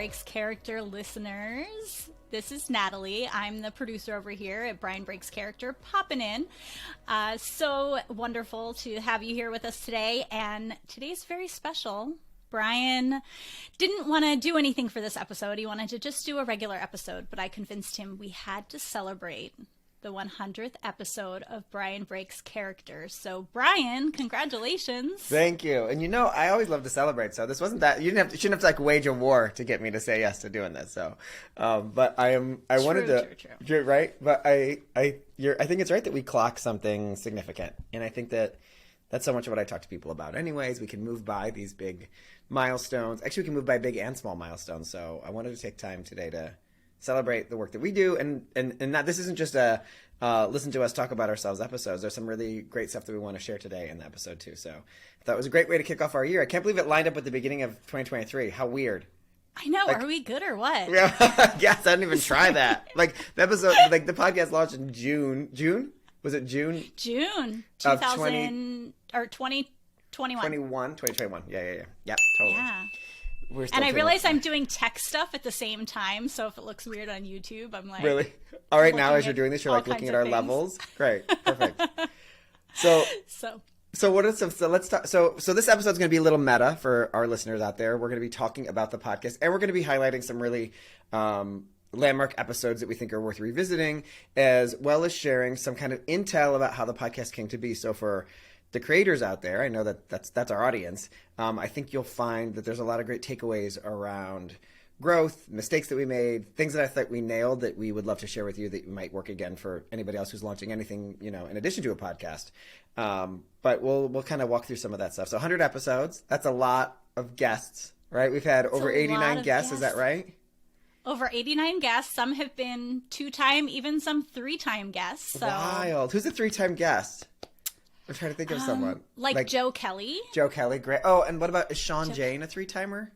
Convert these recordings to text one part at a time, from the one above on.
Breaks Character listeners. This is Natalie. I'm the producer over here at Brian Breaks Character, popping in. So wonderful to have you here with us today, and today's very special. Brian didn't want to do anything for this episode. He wanted to just do a regular episode, but I convinced him we had to celebrate the 100th episode of Brian Breaks Character. So Brian, congratulations. Thank you. And you know, I always love to celebrate. So this wasn't that, you shouldn't have to like wage a war to get me to say yes to doing this. So, but true, right. But I think it's right that we clock something significant. And I think that that's so much of what I talk to people about. Anyways, we can move by these big milestones. Actually, we can move by big and small milestones. So I wanted to take time today to celebrate the work that we do, and not, this isn't just a listen to us talk about ourselves episodes. There's some really great stuff that we want to share today in the episode too. So I thought it was a great way to kick off our year. I can't believe it lined up with the beginning of 2023. How weird. I know. Like, are we good or what? Yeah, yes, I didn't even try that. Like the episode, like the podcast launched in June. June? Was it June? June 2000 or 2021. 2021. Yeah, totally. Yeah. And I realize I'm doing tech stuff at the same time, so if it looks weird on YouTube, I'm like... Really? All right, now as you're doing this, you're like looking at our levels? Great, perfect. So what is so let's talk. So this episode's going to be a little meta for our listeners out there. We're going to be talking about the podcast, and we're going to be highlighting some really landmark episodes that we think are worth revisiting, as well as sharing some kind of intel about how the podcast came to be. So for the creators out there, I know that's our audience. I think you'll find that there's a lot of great takeaways around growth, mistakes that we made, things that I thought we nailed that we would love to share with you that might work again for anybody else who's launching anything, in addition to a podcast. But we'll kind of walk through some of that stuff. So 100 episodes, that's a lot of guests, right? We've had over 89 guests. Is that right? Over 89 guests. Some have been 2-time, even some 3-time guests. So. Wild. Who's a 3-time guest? I'm trying to think of someone. Like Joe Kelly. Joe Kelly, great. Oh, and what about, is Sean Jane a 3-timer?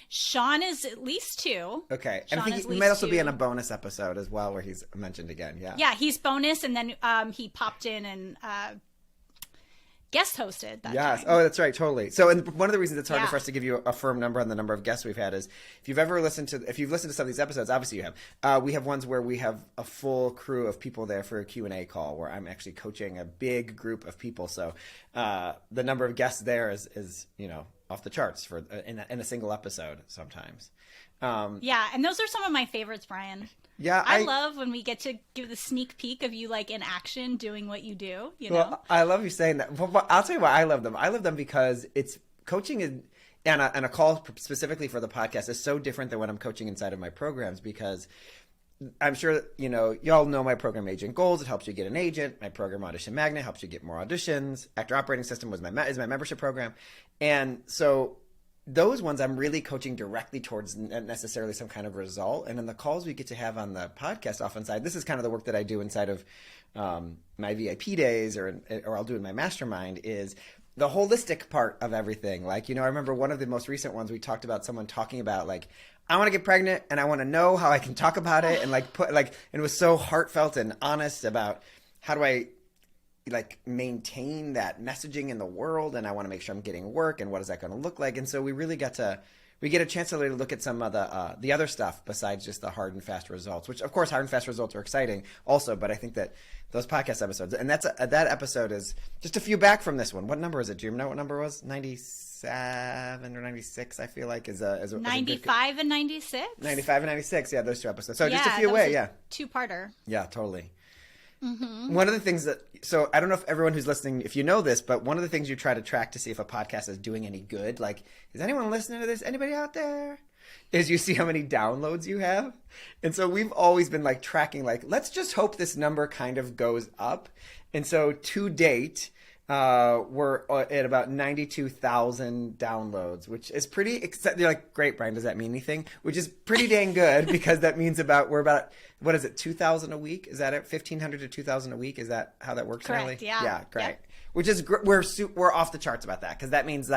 Sean is at least 2. Okay. And I think he might also be in a bonus episode as well where he's mentioned again, yeah. Yeah, he's bonus, and then he popped in and guest hosted that time. Oh, that's right, totally. So, and one of the reasons it's hard for us to give you a firm number on the number of guests we've had is if you've listened to some of these episodes, obviously you have. We have ones where we have a full crew of people there for a Q&A call where I'm actually coaching a big group of people. So, the number of guests there is off the charts for in a single episode sometimes. Yeah, and those are some of my favorites, Brian. Yeah, I love when we get to give the sneak peek of you like in action doing what you do. Well, I love you saying that. Well, I'll tell you why I love them. I love them because it's coaching and a call specifically for the podcast is so different than when I'm coaching inside of my programs, because I'm sure y'all know my program Agent Goals. It helps you get an agent. My program Audition Magnet helps you get more auditions. Actor Operating System is my membership program, and so those ones I'm really coaching directly towards not necessarily some kind of result. And in the calls we get to have on the podcast off inside, this is kind of the work that I do inside of my VIP days or I'll do in my mastermind, is the holistic part of everything. Like, I remember one of the most recent ones we talked about someone talking about like, I want to get pregnant and I want to know how I can talk about it, and and it was so heartfelt and honest about how do I maintain that messaging in the world, and I want to make sure I'm getting work, and what is that going to look like? And so we get a chance to really look at some of the other stuff besides just the hard and fast results, which of course hard and fast results are exciting also, but I think that those podcast episodes, and that episode is just a few back from this one. What number is it? Do you know what number it was? 97 or 96, I feel like is a 95 and 96. 95 and 96, yeah, those two episodes. So just a few away, yeah. Two-parter. Yeah, totally. Mm-hmm. One of the things so I don't know if everyone who's listening, if you know this, but one of the things you try to track to see if a podcast is doing any good, like, is anyone listening to this? Anybody out there? Is you see how many downloads you have. And so we've always been tracking, let's just hope this number kind of goes up. And so to date, we're at about 92,000 downloads, which is pretty, you're like, great, Brian, does that mean anything? Which is pretty dang good, because that means we're about, what is it, 2,000 a week? Is that it? 1,500 to 2,000 a week? Is that how that works? Correct, Natalie? yeah. Yeah, great. Yep. Which is, we're off the charts about that, because that means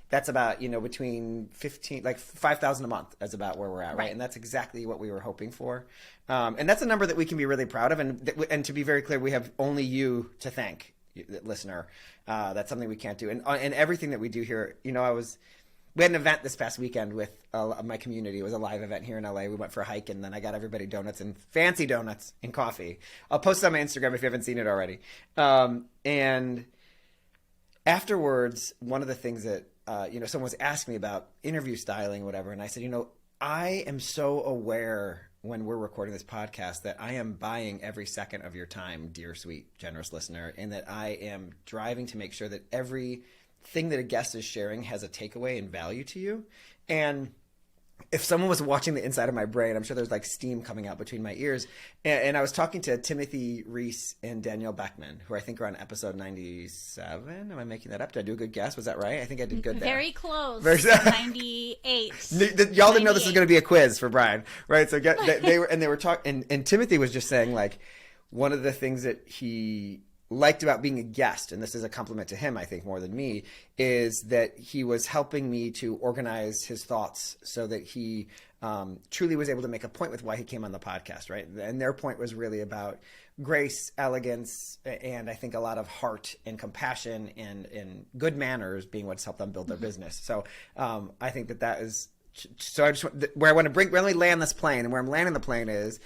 that's about, between 5,000 a month is about where we're at, right? And that's exactly what we were hoping for. And that's a number that we can be really proud of. And to be very clear, we have only you to thank, listener. That's something we can't do. And everything that we do here, we had an event this past weekend with my community. It was a live event here in LA. We went for a hike, and then I got everybody donuts and fancy donuts and coffee. I'll post it on my Instagram if you haven't seen it already. And afterwards, one of the things that, someone was asking me about interview styling, whatever. And I said, I am so aware when we're recording this podcast that I am buying every second of your time, dear, sweet, generous listener, and that I am driving to make sure that every thing that a guest is sharing has a takeaway and value to you. And if someone was watching the inside of my brain, I'm sure there's like steam coming out between my ears. And I was talking to Timothy Reese and Danielle Beckman, who I think are on episode 97. Am I making that up? Did I do a good guess? Was that right? I think I did good there. Very close. 98. 98. Y'all didn't know this was going to be a quiz for Brian, right? So they were talking, and Timothy was just saying, like, one of the things that he liked about being a guest, and this is a compliment to him, I think, more than me, is that he was helping me to organize his thoughts so that he truly was able to make a point with why he came on the podcast, right? And their point was really about grace, elegance, and I think a lot of heart and compassion and good manners being what's helped them build their business. So I think that is, so I just, where I want to really land this plane, and where I'm landing the plane is,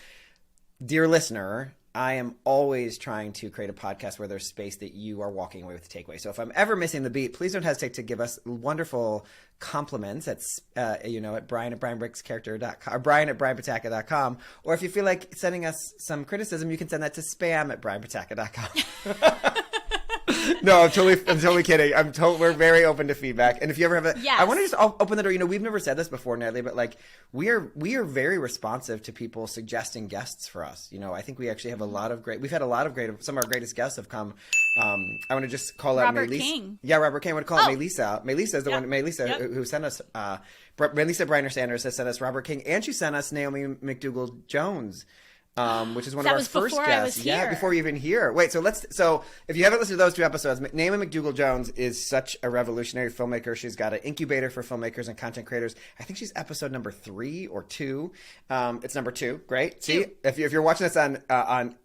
dear listener, I am always trying to create a podcast where there's space that you are walking away with the takeaway. So if I'm ever missing the beat, please don't hesitate to give us wonderful compliments at Brian@BrianBreaksCharacter.com or Brian@BrianPataka.com. Or if you feel like sending us some criticism, you can send that to spam@BrianPataka.com. No, I'm totally kidding. We're very open to feedback. And if you ever have yes. I want to just open the door. We've never said this before, Natalie, but like we are very responsive to people suggesting guests for us. I think we actually have we've had a lot of some of our greatest guests have come. I want to just call out Robert Melissa. King. Yeah, Robert King. I would call it Melissa. Melissa is the one. Melissa Yep. who sent us. Melissa Briner Sanders has sent us Robert King, and she sent us Naomi McDougall Jones. Which is one of our first guests. Yeah, before you even here. Wait, so if you haven't listened to those two episodes, Naomi McDougall Jones is such a revolutionary filmmaker. She's got an incubator for filmmakers and content creators. I think she's episode number 3 or 2. It's number 2. Great. See, if you're watching this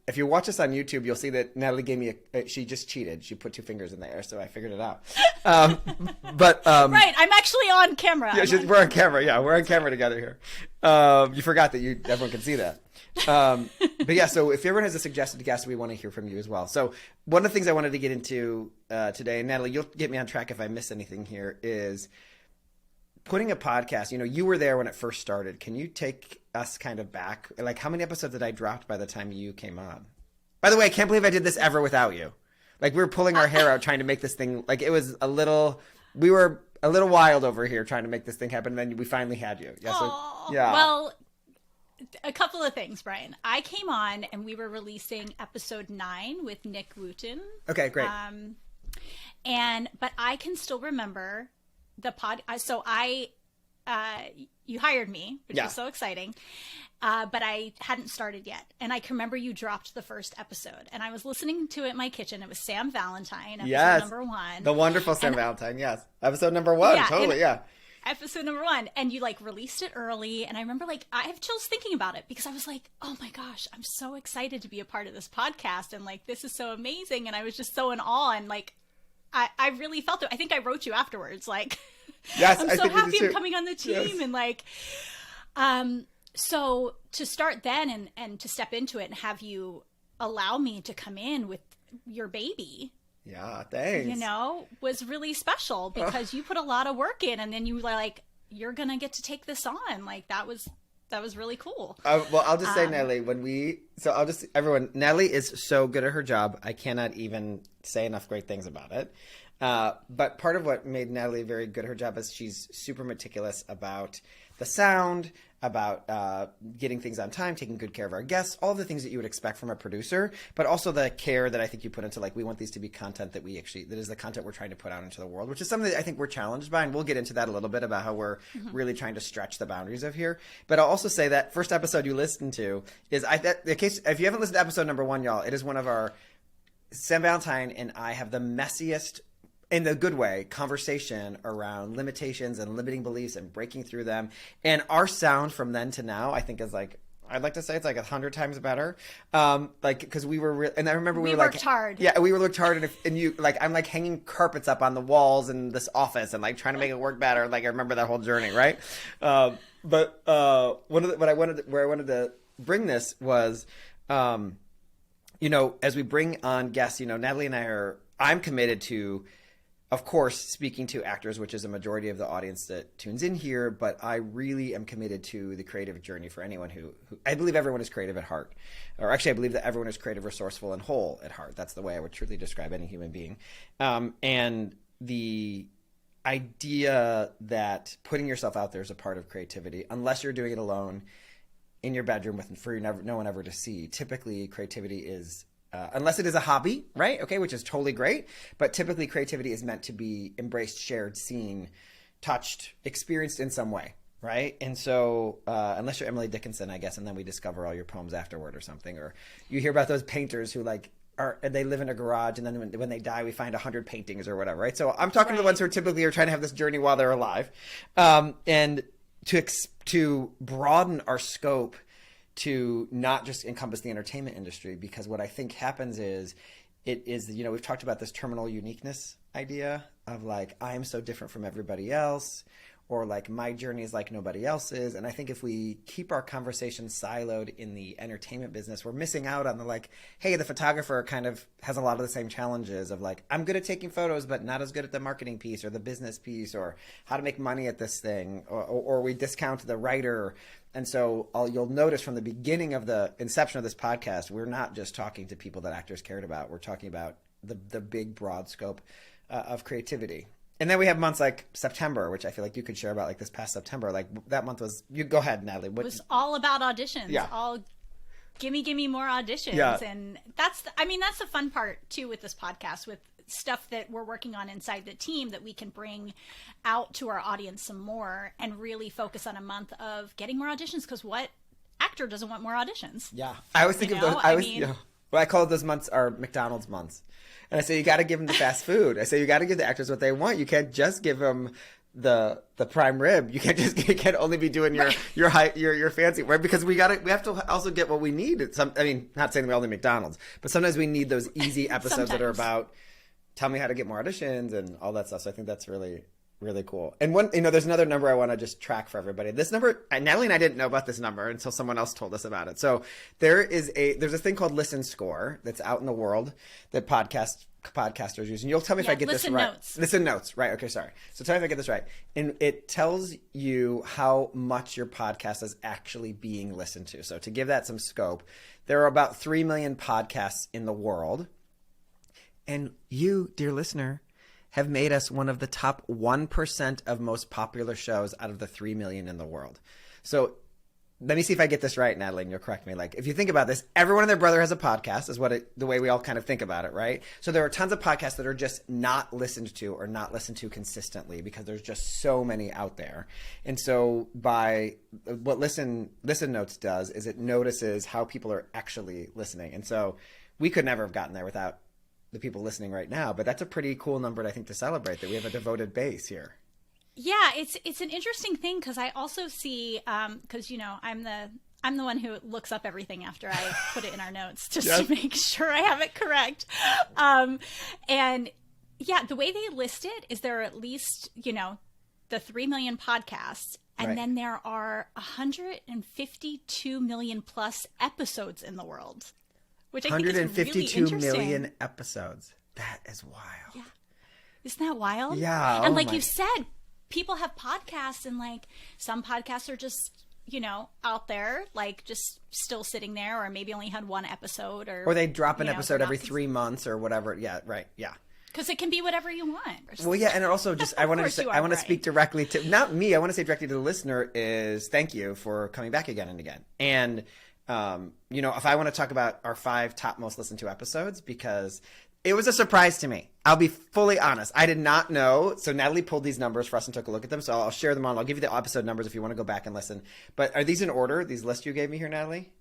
if you watch this on YouTube, you'll see that Natalie gave me she just cheated. She put 2 fingers in the air, so I figured it out. Right, I'm actually on camera. Yeah, we're on camera. Yeah, we're on camera together here. You forgot that everyone can see that. But yeah, so if everyone has a suggested guest, we want to hear from you as well. So one of the things I wanted to get into today, and Natalie, you'll get me on track if I miss anything here, is putting a podcast. You were there when it first started. Can you take us kind of back? Like, how many episodes had I dropped by the time you came on? By the way, I can't believe I did this ever without you. Like, we were pulling our hair out trying to make this thing, like, we were a little wild over here trying to make this thing happen, and then we finally had you. Yeah, yeah. Well, a couple of things, Brian. I came on and we were releasing episode 9 with Nick Wooten. Okay, great. But I can still remember the so you hired me, which was so exciting. But I hadn't started yet. And I can remember you dropped the first episode. And I was listening to it in my kitchen. It was Sam Valentine, episode number 1. The wonderful Sam Valentine, yes. Episode number 1, totally, yeah. Episode number 1, and you released it early, and I remember I have chills thinking about it because I was like, oh my gosh, I'm so excited to be a part of this podcast, and this is so amazing, and I was just so in awe, and I really felt it. I think I wrote you afterwards, yes, I'm so happy I'm coming on the team, yes. And so to start then and to step into it and have you allow me to come in with your baby. Yeah, thanks. Was really special because you put a lot of work in, and then you were like, you're going to get to take this on. That was really cool. Well, I'll just say, Natalie, Natalie is so good at her job. I cannot even say enough great things about it. But part of what made Natalie very good at her job is she's super meticulous about the sound, about getting things on time, taking good care of our guests, all the things that you would expect from a producer, but also the care that I think you put into we want these to be content that is the content we're trying to put out into the world, which is something that I think we're challenged by, and we'll get into that a little bit about how we're really trying to stretch the boundaries of here. But I'll also say that first episode you listened to is if you haven't listened to episode number 1, y'all, it is one of our Sam Valentine and I have the messiest, in the good way, conversation around limitations and limiting beliefs and breaking through them. And our sound from then to now, I think, is I'd like to say it's like 100 times better. Like, because we were, and I remember we were worked like, hard. Yeah, we worked hard, and you, like, I'm like hanging carpets up on the walls in this office and like trying to make it work better. Like, I remember that whole journey, right? But where I wanted to bring this was, you know, as we bring on guests, you know, Natalie and I'm committed to, of course, speaking to actors, which is a majority of the audience that tunes in here, but I really am committed to the creative journey for anyone who I believe everyone is creative at heart. Or actually, I believe that everyone is creative, resourceful, and whole at heart. That's the way I would truly describe any human being. And the idea that putting yourself out there is a part of creativity, unless you're doing it alone in your bedroom for no one ever to see. Typically, creativity is unless it is a hobby, right? Okay, which is totally great. But typically creativity is meant to be embraced, shared, seen, touched, experienced in some way, right? And so unless you're Emily Dickinson, I guess, and then we discover all your poems afterward or something. Or you hear about those painters who like they live in a garage, and then when they die, we find 100 paintings or whatever, right? So I'm talking to the ones who typically are trying to have this journey while they're alive. And to broaden our scope to not just encompass the entertainment industry, because what I think happens is you know, we've talked about this terminal uniqueness idea of like, I am so different from everybody else, or like my journey is like nobody else's. And I think if we keep our conversation siloed in the entertainment business, we're missing out on the like, hey, the photographer kind of has a lot of the same challenges of like, I'm good at taking photos, but not as good at the marketing piece or the business piece or how to make money at this thing, or we discount the writer. And so you'll notice from the beginning of the inception of this podcast, we're not just talking to people that actors cared about. We're talking about the big, broad scope of creativity. And then we have months like September, which I feel like you could share about, like this past September. Like that month was, you go ahead, Natalie. It was all about auditions. Yeah. All gimme more auditions. Yeah. And that's the fun part too with this podcast, with stuff that we're working on inside the team that we can bring out to our audience some more and really focus on a month of getting more auditions. Because what actor doesn't want more auditions? Yeah. I always think of those. What I call those months are McDonald's months. And I say, you got to give them the fast food. I say, you got to give the actors what they want. You can't just give them the prime rib. You can't only be doing your fancy, right? Because we have to also get what we need. I mean, not saying we only McDonald's, but sometimes we need those easy episodes that are about, tell me how to get more auditions and all that stuff. So I think that's really, really cool. And there's another number I want to just track for everybody. This number, Natalie and I didn't know about this number until someone else told us about it. So there's a thing called Listen Score that's out in the world that podcasters use. And you'll tell me if I get this right. Listen Notes. Right. Okay. Sorry. So tell me if I get this right. And it tells you how much your podcast is actually being listened to. So to give that some scope, there are about 3 million podcasts in the world. And you, dear listener, have made us one of the top 1% of most popular shows out of the 3 million in the world. So let me see if I get this right, Natalie, and you'll correct me. Like, if you think about this, everyone and their brother has a podcast, is the way we all kind of think about it, right? So there are tons of podcasts that are just not listened to or not listened to consistently because there's just so many out there. And so what Listen Notes does is it notices how people are actually listening. And so we could never have gotten there without the people listening right now, but that's a pretty cool number, I think, to celebrate that we have a devoted base here. Yeah, it's an interesting thing because I also see because I'm the one who looks up everything after I put it in our notes just to make sure I have it correct. And yeah, the way they list it is there are at least the 3 million podcasts, and then there are 152 million plus episodes in the world. Which I think is really 152 million episodes. That is wild. Yeah. Isn't that wild? Yeah. And like you said, people have podcasts, and like some podcasts are just, out there, like just still sitting there, or maybe only had one episode, or they drop an episode every 3 months or whatever. Yeah, right. Yeah. Because it can be whatever you want. Well, yeah, and also just I want to speak directly to, not me, I want to say directly to the listener is thank you for coming back again and again. And if I want to talk about our 5 top most listened to episodes, because it was a surprise to me. I'll be fully honest. I did not know. So Natalie pulled these numbers for us and took a look at them. So I'll share them on. I'll give you the episode numbers if you want to go back and listen. But are these in order, these lists you gave me here, Natalie?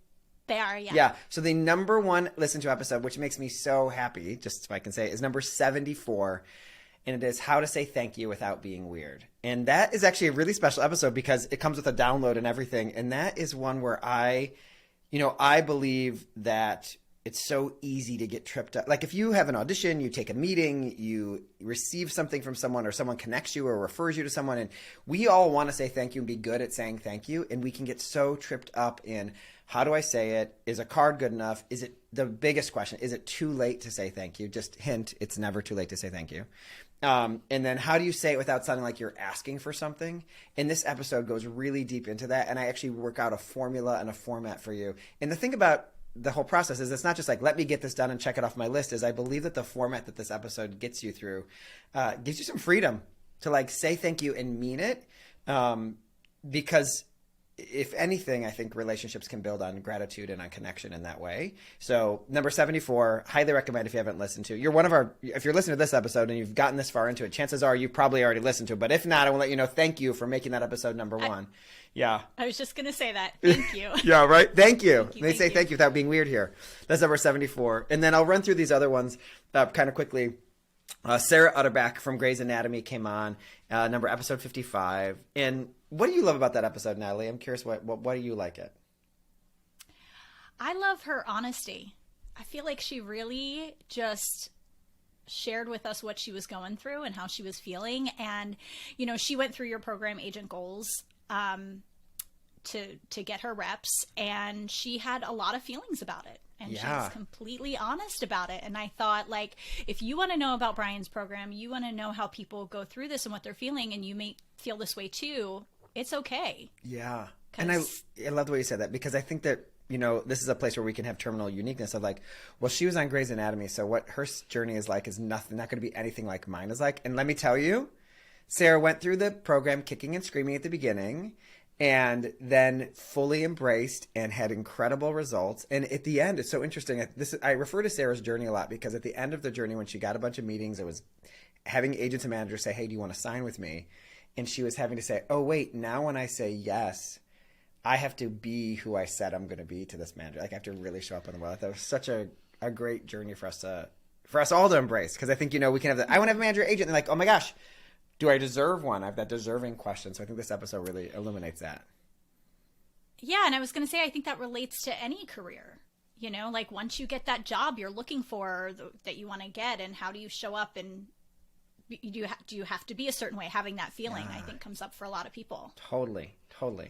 They are, yeah. Yeah. So the number 1 listened to episode, which makes me so happy, just if I can say, is number 74. And it is How to Say Thank You Without Being Weird. And that is actually a really special episode because it comes with a download and everything. And that is one where I I believe that it's so easy to get tripped up. Like if you have an audition, you take a meeting, you receive something from someone or someone connects you or refers you to someone, and we all want to say thank you and be good at saying thank you. And we can get so tripped up in how do I say it? Is a card good enough? Is it the biggest question? Is it too late to say thank you? Just hint, it's never too late to say thank you. And then how do you say it without sounding like you're asking for something? And this episode goes really deep into that. And I actually work out a formula and a format for you. And the thing about the whole process is it's not just like, let me get this done and check it off my list, is I believe that the format that this episode gets you through gives you some freedom to like say thank you and mean it. Because if anything, I think relationships can build on gratitude and on connection in that way. So number 74, highly recommend if you haven't listened to. If you're listening to this episode and you've gotten this far into it, chances are you've probably already listened to it. But if not, I will let you know, thank you for making that episode number one. Yeah. I was just going to say that. Thank you. Yeah, right? Thank you. Thank you. They say thank you without being weird here. That's number 74. And then I'll run through these other ones kind of quickly. Sarah Utterback from Grey's Anatomy came on, episode 55. And what do you love about that episode, Natalie? I'm curious, why do you like it? I love her honesty. I feel like she really just shared with us what she was going through and how she was feeling. And, she went through your program, Agent Goals, to get her reps, and she had a lot of feelings about it. And she was completely honest about it. And I thought, like, if you want to know about Brian's program, you want to know how people go through this and what they're feeling, and you may feel this way too, it's okay. Yeah. And I love the way you said that, because I think that, this is a place where we can have terminal uniqueness of like, well, she was on Grey's Anatomy, so what her journey is like is not going to be anything like mine is like. And let me tell you, Sarah went through the program kicking and screaming at the beginning, and then fully embraced and had incredible results. And at the end, it's so interesting. I refer to Sarah's journey a lot, because at the end of the journey, when she got a bunch of meetings, it was having agents and managers say, hey, do you want to sign with me? And she was having to say, oh, wait, now when I say yes, I have to be who I said I'm going to be to this manager. Like, I have to really show up in the world. That was such a great journey for us all to embrace. Because I think, we can have I want to have a manager agent. And like, oh my gosh, do I deserve one? I have that deserving question. So I think this episode really illuminates that. Yeah, and I was going to say, I think that relates to any career. Like once you get that job you're looking for, that you want to get, and how do you show up, and do you have to be a certain way? Having that feeling, I think, comes up for a lot of people. Totally.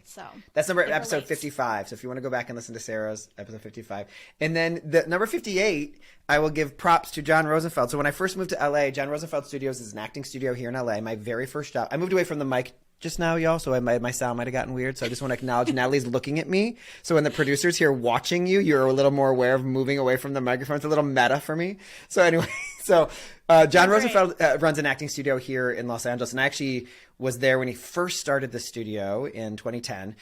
So that's episode 55. So if you want to go back and listen to Sarah's episode 55. And then the number 58, I will give props to John Rosenfeld. So when I first moved to LA, John Rosenfeld Studios is an acting studio here in LA. My very first job. I moved away from the mic just now, y'all, so my sound might have gotten weird. So I just want to acknowledge Natalie's looking at me. So when the producer's here watching you, you're a little more aware of moving away from the microphone. It's a little meta for me. So anyway, John Rosenfeld runs an acting studio here in Los Angeles, and I actually was there when he first started the studio in 2010,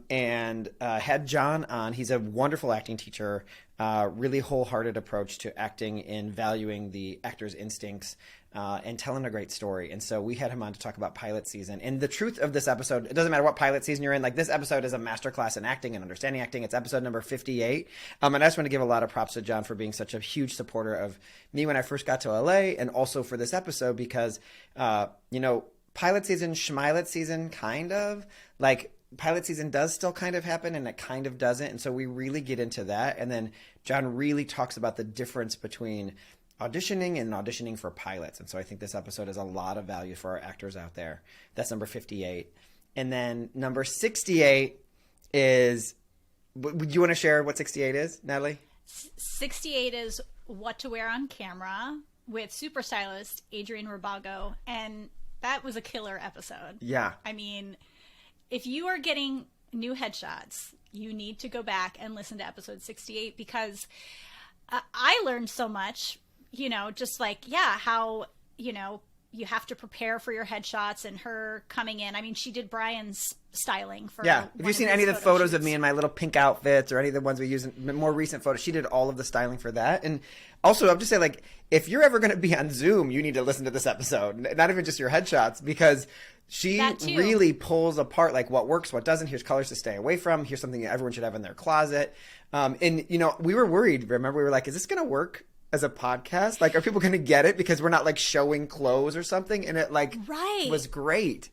and had John on. He's a wonderful acting teacher, really wholehearted approach to acting in valuing the actor's instincts, and telling a great story. And so we had him on to talk about pilot season. And the truth of this episode, it doesn't matter what pilot season you're in, like this episode is a masterclass in acting and understanding acting. It's episode number 58. And I just want to give a lot of props to John for being such a huge supporter of me when I first got to LA, and also for this episode, because, pilot season, schmilot season, kind of like pilot season does still kind of happen and it kind of doesn't. And so we really get into that. And then John really talks about the difference between auditioning and auditioning for pilots. And so I think this episode has a lot of value for our actors out there. That's number 58. And then number 68 is, would you want to share what 68 is, Natalie? 68 is What to Wear on Camera with super stylist Adrienne Rabago. And that was a killer episode. Yeah. I mean, if you are getting new headshots, you need to go back and listen to episode 68, because I learned so much, just like, how, you have to prepare for your headshots, and her coming in. I mean, she did Brian's styling for. Yeah. Have you seen any of the photos of me in my little pink outfits, or any of the ones we use in more recent photos? She did all of the styling for that. And also, I'll just say, like, if you're ever going to be on Zoom, you need to listen to this episode, not even just your headshots, because she really pulls apart like what works, what doesn't. Here's colors to stay away from. Here's something that everyone should have in their closet. And, we were worried. Remember, we were like, is this going to work as a podcast? Like, are people going to get it? Because we're not like showing clothes or something. And it was great.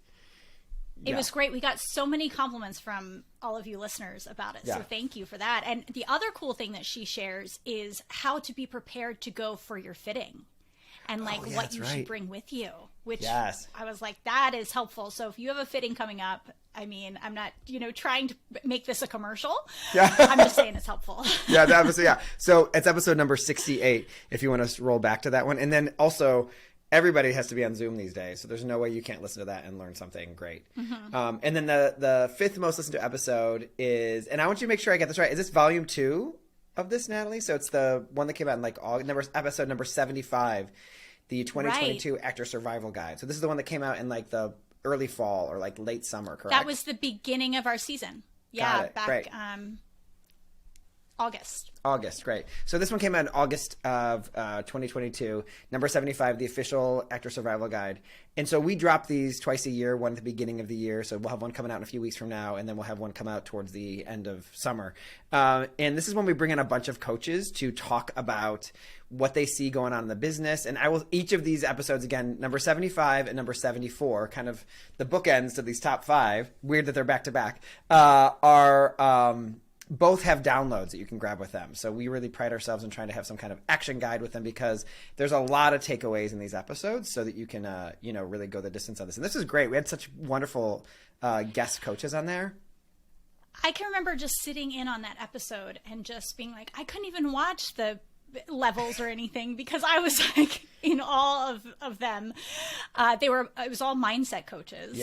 It was great. We got so many compliments from all of you listeners about it. So thank you for that. And the other cool thing that she shares is how to be prepared to go for your fitting and like what you should bring with you, which I was like, that is helpful. So if you have a fitting coming up, I mean, I'm not, trying to make this a commercial. Yeah. I'm just saying it's helpful. So it's episode number 68, if you want to roll back to that one. And then also, everybody has to be on Zoom these days, so there's no way you can't listen to that and learn something great. And then the fifth most listened to episode is, and I want you to make sure I get this right, is this volume 2 of this, Natalie? So it's the one that came out in like episode number 75, the 2022 Actor Survival Guide. So this is the one that came out in like the early fall or like late summer, correct? That was the beginning of our season. Yeah, back great. August, great. So this one came out in August of 2022, number 75, the official Actor Survival Guide. And so we drop these twice a year, one at the beginning of the year. So we'll have one coming out in a few weeks from now, and then we'll have one come out towards the end of summer. And this is when we bring in a bunch of coaches to talk about what they see going on in the business. And each of these episodes, again, number 75 and number 74, kind of the bookends to these top 5, weird that they're back to back, are both have downloads that you can grab with them. So we really pride ourselves in trying to have some kind of action guide with them because there's a lot of takeaways in these episodes so that you can, really go the distance on this. And this is great. We had such wonderful guest coaches on there. I can remember just sitting in on that episode and just being like, I couldn't even watch the levels or anything because I was like in awe of them. It was all mindset coaches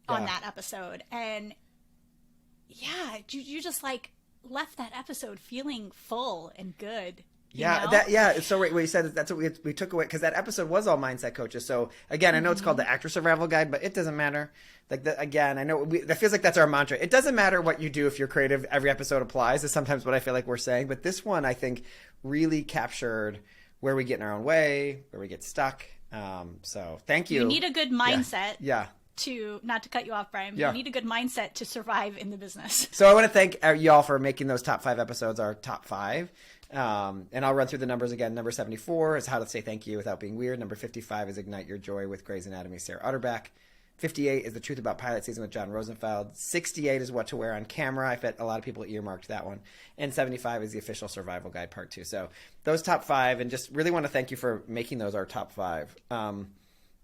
on that episode. And you just like left that episode feeling full and good. It's so right what you said. That's what we took away because that episode was all mindset coaches. So again, I know it's called the Actor Survival Guide, but it doesn't matter. I know that feels like that's our mantra. It doesn't matter what you do if you're creative. Every episode applies. Is sometimes what I feel like we're saying. But this one, I think, really captured where we get in our own way, where we get stuck. So thank you. You need a good mindset. Yeah. Not to cut you off, Brian, you need a good mindset to survive in the business. So I want to thank y'all for making those top 5 episodes our top 5. And I'll run through the numbers again. Number 74 is How to Say Thank You Without Being Weird. Number 55 is Ignite Your Joy with Grey's Anatomy, Sarah Utterback. 58 is The Truth About Pilot Season with John Rosenfeld. 68 is What to Wear on Camera. I bet a lot of people earmarked that one. And 75 is the official Survival Guide Part 2. So those top 5, and just really want to thank you for making those our top 5.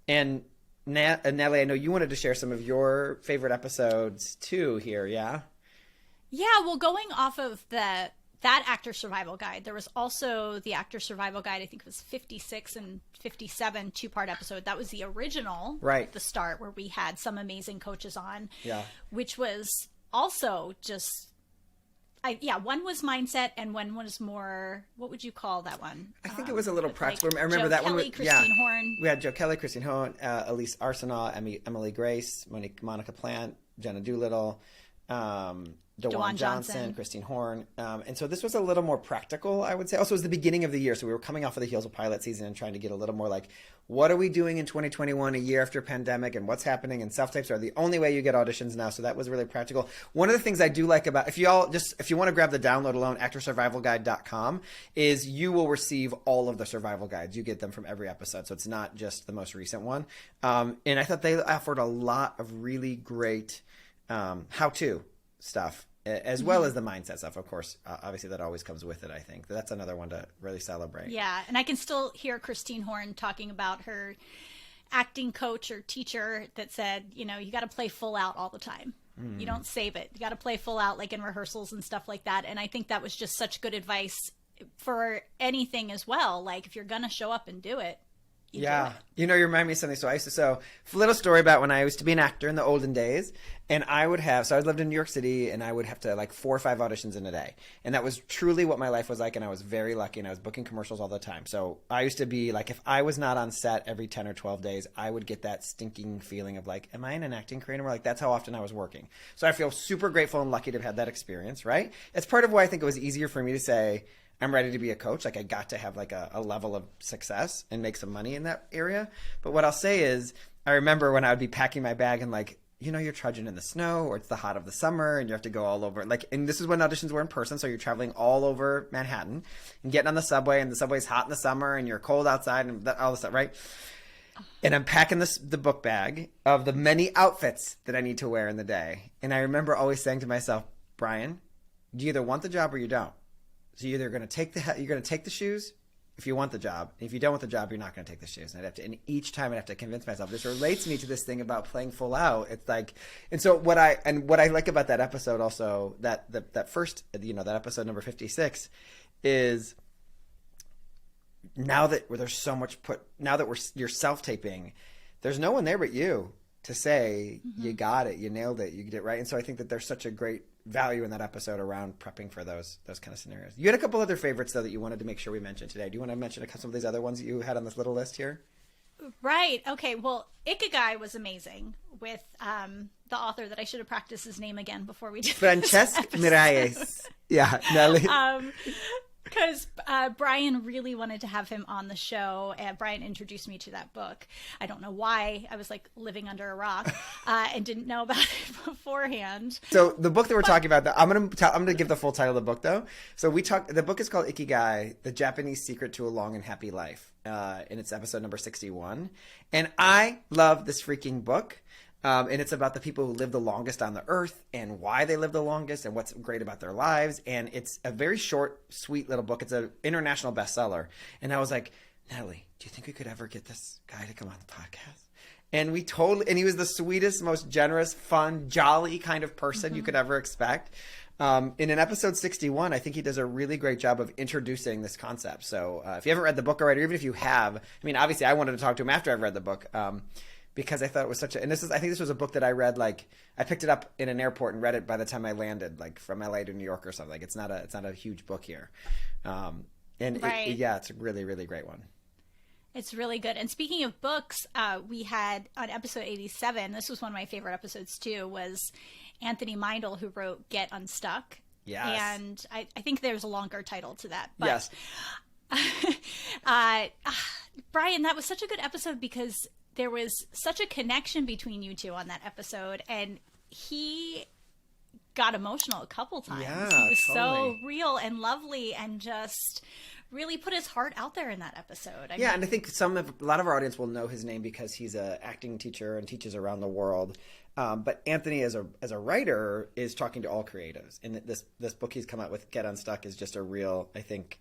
And Natalie, I know you wanted to share some of your favorite episodes too here, yeah? Yeah, well, going off of that Actor Survival Guide, there was also the Actor Survival Guide, I think it was 56 and 57 2-part episode. That was the original, right? The start where we had some amazing coaches on, yeah, which was also just, one was mindset and one was more, what would you call that one? I think it was a little practical. I remember Joe that Kelly, one. Christine Horn. We had Joe Kelly, Christine Horn, Elise Arsenault, Emily Grace, Monica Plant, Jenna Doolittle, DeJuan Johnson, Christine Horn. And so this was a little more practical, I would say. Also, it was the beginning of the year, so we were coming off of the heels of pilot season and trying to get a little more like, what are we doing in 2021, a year after pandemic, and what's happening? And self-tapes are the only way you get auditions now, so that was really practical. One of the things I do like about, if you want to grab the download alone, actorsurvivalguide.com, is you will receive all of the survival guides. You get them from every episode, so it's not just the most recent one. And I thought they offered a lot of really great how-to stuff, as well as the mindset stuff, of course. Obviously, that always comes with it, I think. That's another one to really celebrate. Yeah, and I can still hear Christine Horn talking about her acting coach or teacher that said, you got to play full out all the time. You don't save it. You got to play full out, like in rehearsals and stuff like that. And I think that was just such good advice for anything as well. Like, if you're going to show up and do it, you remind me of something. So a little story about when I used to be an actor in the olden days, and I lived in New York City, and I would have to like 4 or 5 auditions in a day. And that was truly what my life was like. And I was very lucky, and I was booking commercials all the time. So I used to be like, if I was not on set every 10 or 12 days, I would get that stinking feeling of like, am I in an acting career anymore? Like, that's how often I was working. So I feel super grateful and lucky to have had that experience, right? It's part of why I think it was easier for me to say, I'm ready to be a coach. Like, I got to have like a level of success and make some money in that area. But what I'll say is, I remember when I would be packing my bag and like, you're trudging in the snow, or it's the hot of the summer and you have to go all over. Like, and this is when auditions were in person. So you're traveling all over Manhattan and getting on the subway, and the subway's hot in the summer and you're cold outside and all this stuff, right? And I'm packing the book bag of the many outfits that I need to wear in the day. And I remember always saying to myself, Brian, you either want the job or you don't. So you're either going to take the shoes if you want the job. If you don't want the job, you're not going to take the shoes. And each time I have to convince myself. This relates me to this thing about playing full out. It's like, and so what I like about that episode also, that first, that episode number 56 is, now that you're self-taping, there's no one there but you to say, you got it, you nailed it, you did it right. And so I think that there's such a great value in that episode around prepping for those kind of scenarios. You had a couple other favorites, though, that you wanted to make sure we mentioned today. Do you want to mention some of these other ones that you had on this little list here? Right. Okay. Well, Ikigai was amazing with the author that I should have practiced his name again before we did Francesc Miralles. Yeah, Nelly. Because Brian really wanted to have him on the show, and Brian introduced me to that book. I don't know why. I was like living under a rock and didn't know about it beforehand. So the book that we're talking about, I'm gonna give the full title of the book, though. So the book is called Ikigai: The Japanese Secret to a Long and Happy Life, and it's episode number 61. And I love this freaking book. And it's about the people who live the longest on the earth and why they live the longest and what's great about their lives. And it's a very short, sweet little book. It's an international bestseller. And I was like, Natalie, do you think we could ever get this guy to come on the podcast? And he was the sweetest, most generous, fun, jolly kind of person you could ever expect. In an episode 61, I think he does a really great job of introducing this concept. So if you haven't read the book already, or even if you have, I mean, obviously I wanted to talk to him after I've read the book. Because I thought it was I think this was a book that I read, like, I picked it up in an airport and read it by the time I landed, like from LA to New York or something. Like, it's not a huge book here. Right. It's a really, really great one. It's really good. And speaking of books, we had on episode 87, this was one of my favorite episodes too, was Anthony Meindl, who wrote Get Unstuck. Yes. And I think there's a longer title to that. But, yes. Brian, that was such a good episode because there was such a connection between you two on that episode, and he got emotional a couple times. Yeah, he was totally. so real and lovely and just really put his heart out there in that episode. And I think a lot of our audience will know his name because he's an acting teacher and teaches around the world. But Anthony, as a writer, is talking to all creatives. And this book he's come out with, Get Unstuck, is just a real, I think,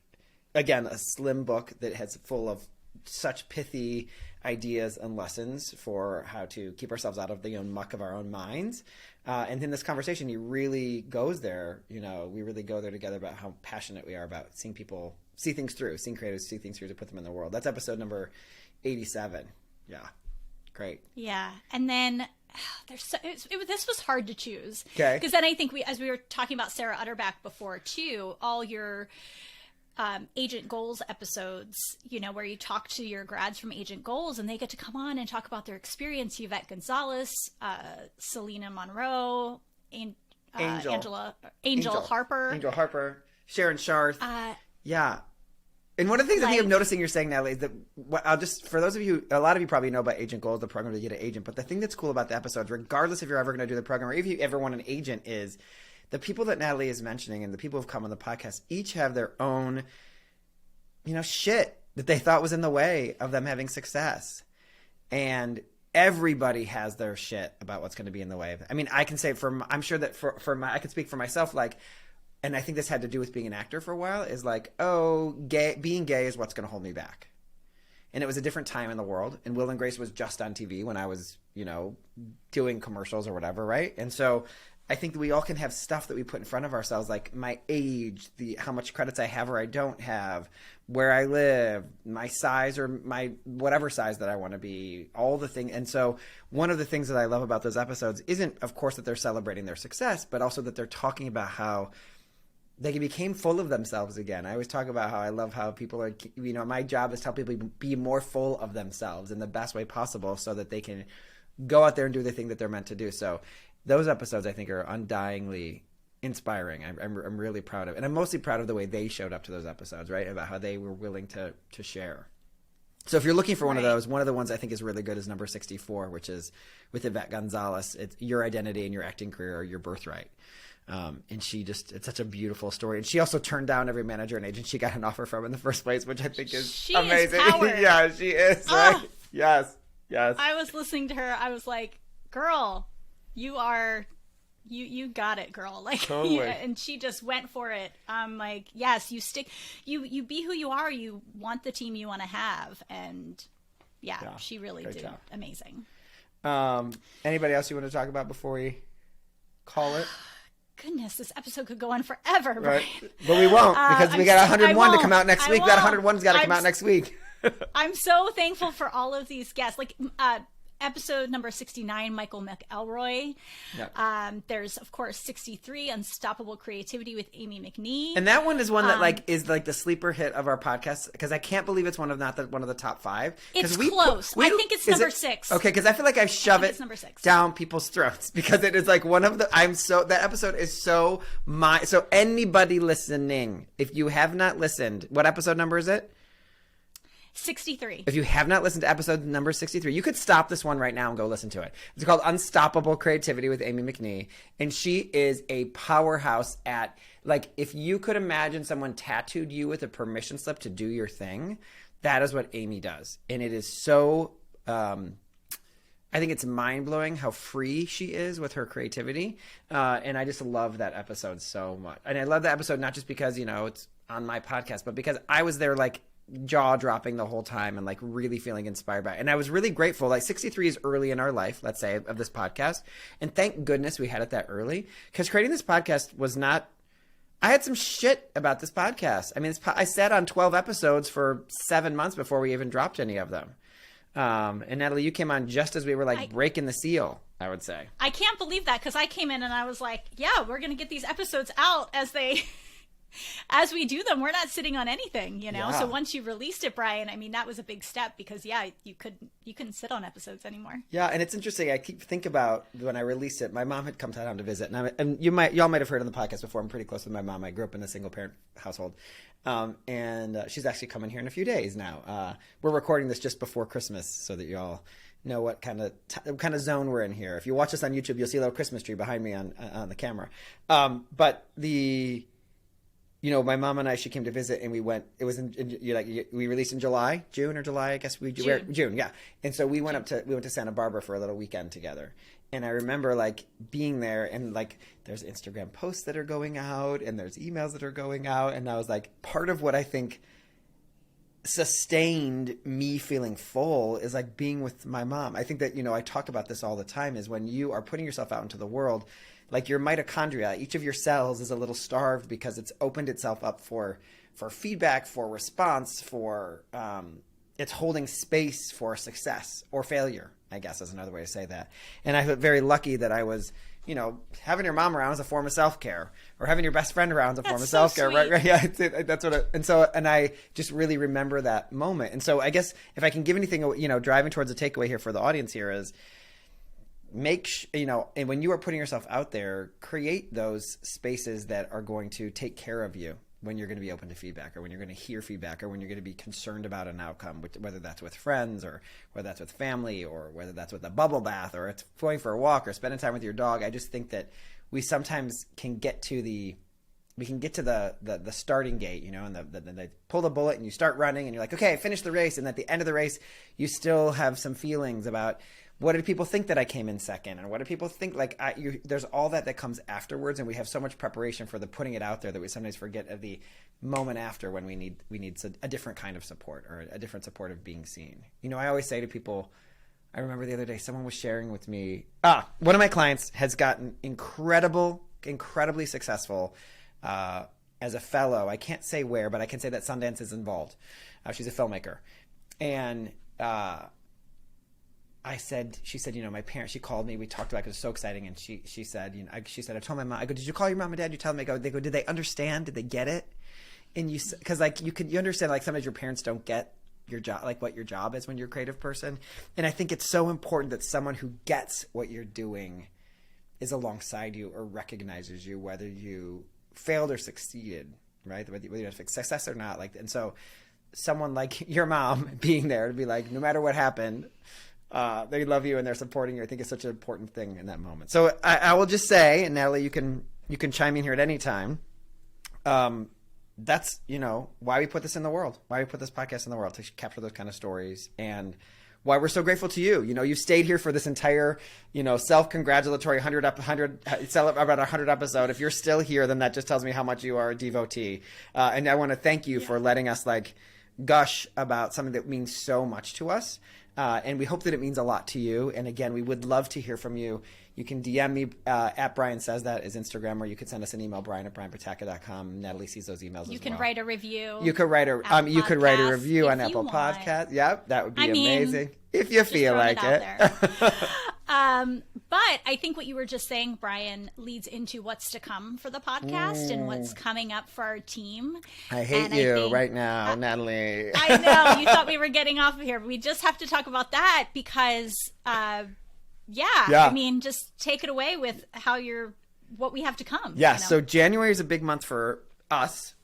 again, a slim book that has full of such pithy ideas and lessons for how to keep ourselves out of the muck of our own minds. And in this conversation, he really goes there. We really go there together about how passionate we are about seeing people see things through, seeing creatives see things through to put them in the world. That's episode number 87. Yeah. Great. Yeah. And then this was hard to choose. Okay. Because then I think as we were talking about Sarah Utterback before too, all your Agent Goals episodes, where you talk to your grads from Agent Goals and they get to come on and talk about their experience. Yvette Gonzalez, Selena Monroe, Angel Harper, Sharon Sharth. Yeah. And one of the things I think I'm noticing you're saying, Natalie, is that for those of you, a lot of you probably know about Agent Goals, the program to get an agent. But the thing that's cool about the episodes, regardless if you're ever going to do the program or if you ever want an agent, is the people that Natalie is mentioning and the people who've come on the podcast each have their own, shit that they thought was in the way of them having success. And everybody has their shit about what's going to be in the way of it. I mean, I can say I'm sure that I can speak for myself, and I think this had to do with being an actor for a while, is being gay is what's going to hold me back. And it was a different time in the world. And Will and Grace was just on TV when I was, doing commercials or whatever, right? And so I think that we all can have stuff that we put in front of ourselves, like my age, how much credits I have or I don't have, where I live, my size or my whatever size that I want to be, all the things. And so one of the things that I love about those episodes isn't, of course, that they're celebrating their success, but also that they're talking about how they became full of themselves again. I always talk about how I love how people are, my job is to help people be more full of themselves in the best way possible so that they can go out there and do the thing that they're meant to do. So those episodes, I think, are undyingly inspiring. I'm really proud of it. And I'm mostly proud of the way they showed up to those episodes, right? About how they were willing to share. So if you're looking for one of those, one of the ones I think is really good is number 64, which is with Yvette Gonzalez. It's Your Identity and Your Acting Career, Your Birthright. And it's such a beautiful story. And she also turned down every manager and agent she got an offer from in the first place, which I think is amazing. Is power. Yeah, she is. Right? Yes. Yes. I was listening to her. I was like, girl, you got it, girl. Like, Totally. and she just went for it. I'm like, yes, you be who you are. You want the team you want to have. And yeah, she really did job. amazing. Anybody else you want to talk about before we call it? Goodness, this episode could go on forever. Right. But we won't, because we got 101 to come out next week. That 101's got to come out next week. I'm so thankful for all of these guests. Like, episode number 69, Michael McElroy. Yep. There's, of course, 63, Unstoppable Creativity with Aimee McNee. And that one is one that is like the sleeper hit of our podcast, because I can't believe it's one of the top 5. It's close. I think it's number 6. Okay, because I feel like I shove it down people's throats, because it is like one of the that episode is so anybody listening, if you have not listened, what episode number is it? 63. If you have not listened to episode number 63, you could stop this one right now and go listen to it. It's called Unstoppable Creativity with Aimee McNee. And she is a powerhouse at, like, if you could imagine someone tattooed you with a permission slip to do your thing, that is what Aimee does. And it is so, I think it's mind-blowing how free she is with her creativity. And I just love that episode so much. And I love that episode not just because, it's on my podcast, but because I was there, like, jaw dropping the whole time and like really feeling inspired by it. And I was really grateful. Like 63 is early in our life, let's say, of this podcast. And thank goodness we had it that early, because creating this podcast was not, I had some shit about this podcast. I mean, I sat on 12 episodes for 7 months before we even dropped any of them. And Natalie, you came on just as we were like breaking the seal, I would say. I can't believe that, because I came in and I was like, yeah, we're going to get these episodes out as we do them. We're not sitting on anything, Yeah. So once you released it, Brian, I mean, that was a big step, because you couldn't sit on episodes anymore. Yeah, and it's interesting. I think about when I released it. My mom had come down to visit, and y'all might have heard on the podcast before. I'm pretty close with my mom. I grew up in a single parent household, and she's actually coming here in a few days now. We're recording this just before Christmas, so that y'all know what kind of zone we're in here. If you watch us on YouTube, you'll see a little Christmas tree behind me on the camera. But my mom and I, she came to visit, and we went. It was we released in June, I guess June, yeah. And so we went to Santa Barbara for a little weekend together. And I remember like being there, and like there's Instagram posts that are going out, and there's emails that are going out, and I was like, part of what I think sustained me feeling full is like being with my mom. I think that I talk about this all the time, is when you are putting yourself out into the world. Like your mitochondria, each of your cells is a little starved, because it's opened itself up for feedback, for response, for it's holding space for success or failure, I guess is another way to say that. And I feel very lucky that I was, having your mom around is a form of self-care, or having your best friend around is a form of self-care, right? Right? Yeah, that's what. And I just really remember that moment. And so I guess if I can give anything, driving towards a takeaway here for the audience here is, and when you are putting yourself out there, create those spaces that are going to take care of you when you're going to be open to feedback, or when you're going to hear feedback, or when you're going to be concerned about an outcome, whether that's with friends, or whether that's with family, or whether that's with a bubble bath, or it's going for a walk, or spending time with your dog. I just think that we sometimes can get to the starting gate, and they pull the bullet and you start running, and you're like, okay, finish the race. And at the end of the race, you still have some feelings about, what did people think that I came in second? And what did people think? Like, there's all that comes afterwards, and we have so much preparation for the putting it out there that we sometimes forget of the moment after, when we need a different kind of support, or a different support of being seen. I always say to people, I remember the other day someone was sharing with me, one of my clients has gotten incredibly successful as a fellow. I can't say where, but I can say that Sundance is involved. She's a filmmaker, and she said, my parents, she called me, we talked about it, it was so exciting. And she said, I told my mom, I go, did you call your mom and dad? You tell them, they go, did they understand? Did they get it? And because like you understand, like sometimes your parents don't get your job, like what your job is when you're a creative person. And I think it's so important that someone who gets what you're doing is alongside you, or recognizes you, whether you failed or succeeded, right? Whether you have success or not. Like, and so someone like your mom being there to be like, no matter what happened, they love you and they're supporting you. I think it's such an important thing in that moment. So I will just say, and Natalie, you can chime in here at any time. That's, why we put this in the world, why we put this podcast in the world, to capture those kind of stories. And why we're so grateful to you. You've stayed here for this entire, self-congratulatory 100 about 100 episode. If you're still here, then that just tells me how much you are a devotee. And I want to thank you for letting us gush about something that means so much to us. And we hope that it means a lot to you. And again, we would love to hear from you. You can DM me at Brian Says That is Instagram, or you could send us an email, brian@brianpataka.com. Natalie sees those emails as well. You can write a review. You could write a review on Apple Podcasts. Yep, that would be amazing. If you feel like it. But I think what you were just saying, Brian, leads into what's to come for the podcast and what's coming up for our team. I hate you right now, Natalie. I know. You thought we were getting off of here. We just have to talk about that because, I mean, just take it away with what we have to come. Yeah, so January is a big month for us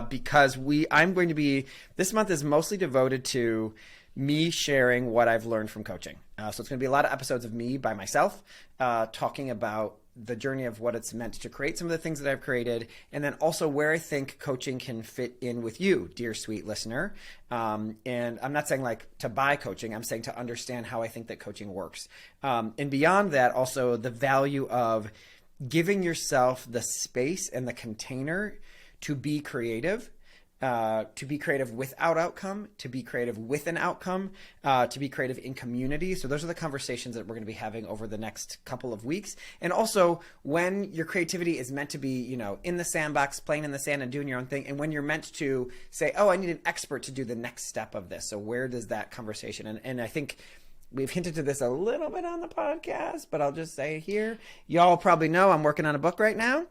because this month is mostly devoted to me sharing what I've learned from coaching. So it's going to be a lot of episodes of me by myself talking about the journey of what it's meant to create some of the things that I've created, and then also where I think coaching can fit in with you, dear sweet listener. And I'm not saying to buy coaching, I'm saying to understand how I think that coaching works. And beyond that, also the value of giving yourself the space and the container to be creative. To be creative without outcome, to be creative with an outcome, to be creative in community. So those are the conversations that we're going to be having over the next couple of weeks. And also when your creativity is meant to be, in the sandbox, playing in the sand and doing your own thing. And when you're meant to say, I need an expert to do the next step of this. So where does that conversation? And I think we've hinted to this a little bit on the podcast, but I'll just say it here. Y'all probably know I'm working on a book right now.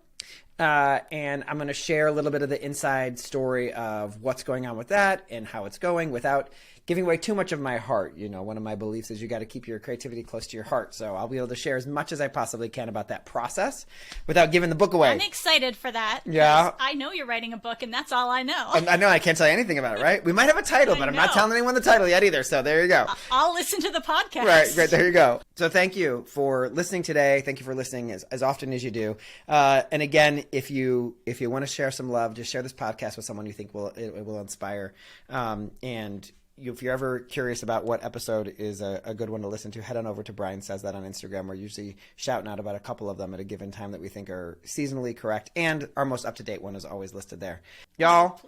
And I'm going to share a little bit of the inside story of what's going on with that and how it's going without giving away too much of my heart. One of my beliefs is you got to keep your creativity close to your heart. So I'll be able to share as much as I possibly can about that process without giving the book away. I'm excited for that. Yeah. I know you're writing a book and that's all I know. I know I can't tell you anything about it, right? We might have a title, but I'm not telling anyone the title yet either. So there you go. I'll listen to the podcast. Right. There you go. So thank you for listening today. Thank you for listening as often as you do. And again, if you want to share some love, just share this podcast with someone you think it will inspire. And if you're ever curious about what episode is a good one to listen to, head on over to Brian Says That on Instagram. We're usually shouting out about a couple of them at a given time that we think are seasonally correct. And our most up-to-date one is always listed there. Y'all,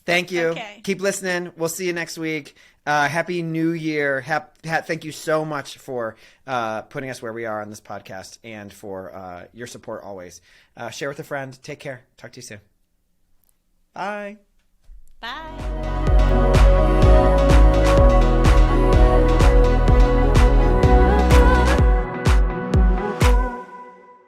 thank you. Okay. Keep listening. We'll see you next week. Happy New Year. Thank you so much for putting us where we are on this podcast and for your support always. Share with a friend. Take care. Talk to you soon. Bye. Bye.